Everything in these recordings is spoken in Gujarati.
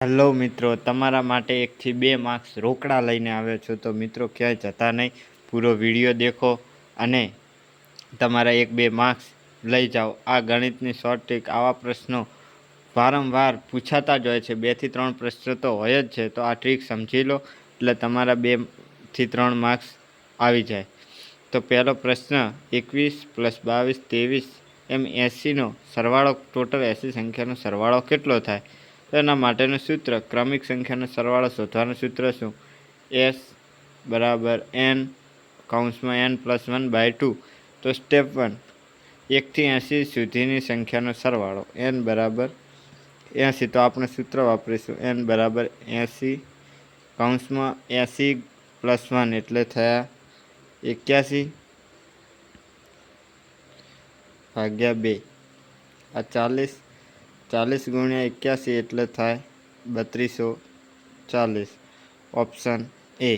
હેલો મિત્રો, તમારા માટે 1 થી 2 માર્ક્સ રોકડા લઈને આવ્યો છું. તો મિત્રો ક્યાંય જતા નહીં, પૂરો વિડીયો દેખો અને તમારા 1-2 માર્ક્સ લઈ જાઓ. આ ગણિતની શોર્ટ ટ્રીક, આવા પ્રશ્નો વારંવાર પૂછાતા જ હોય છે. 2 થી 3 પ્રશ્નો તો હોય જ છે. તો આ ટ્રીક સમજી લો એટલે તમારા 2 થી 3 માર્ક્સ આવી જાય. તો પહેલો પ્રશ્ન, 21 + 22 + 23 એમ 80નો સરવાળો, ટોટલ 80 સંખ્યાનો સરવાળો કેટલો થાય? તો એના માટેનું સૂત્ર, ક્રમિક સંખ્યાનો સરવાળો શોધવાનું સૂત્ર શું? S = n (n+1/2). તો સ્ટેપ 1, 1 થી 80 સુધીની સંખ્યાનો સરવાળો n = 80. તો આપણે સૂત્ર વાપરીશું n = 80 (80 + 1) એટલે થયા 81 / 2. આ 40 × 81 એટલે થાય 3240. Option A.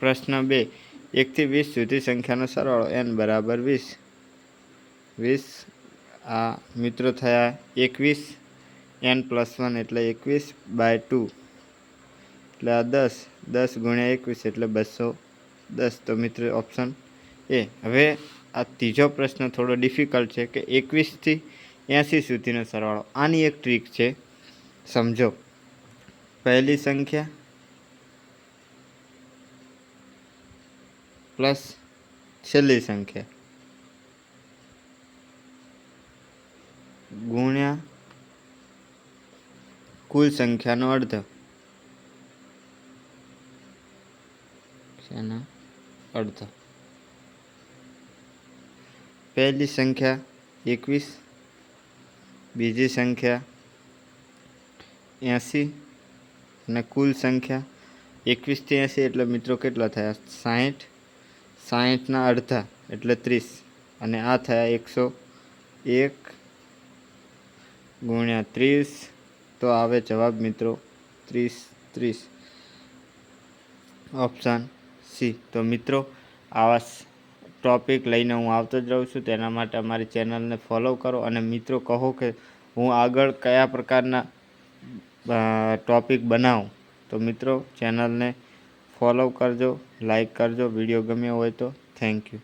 પ્રશ્ન 2, 1 થી 20 સુધી સંખ્યાનો સરવાળો n = 20. 20 આ મિત્રો થયા 21, n+1 એટલે 21/2 એટલે આ 10 × 21 એટલે 210. તો મિત્રો ઓપ્શન એ. હવે આ ત્રીજો પ્રશ્ન થોડો ડિફિકલ્ટ છે કે 21 થી 80 સુધીનો સરવાળો. આની એક ટ્રીક છે, સમજો. પહેલી સંખ્યા પ્લસ છેલ્લી સંખ્યા ગુણ્યા કુલ સંખ્યાનો અડધો. અડધો. પહેલી સંખ્યા 21, બીજી સંખ્યા 80 અને કુલ સંખ્યા 21 થી 80 એટલે મિત્રો કેટલા થયા? 60. 60ના અડધા એટલે 30 અને આ થયા 101 × 30. તો આવે જવાબ મિત્રો 30. Option C. તો મિત્રો આવા ટૉપિક લઈને હું આવતો જ રહું છું. તેના માટે અમારી ચેનલને ફોલો કરો અને મિત્રો કહો કે હું આગળ કયા પ્રકારના ટૉપિક બનાવું. તો મિત્રો ચેનલને ફોલો કરજો, લાઈક કરજો. વિડીયો ગમ્યો હોય તો થેન્ક યુ.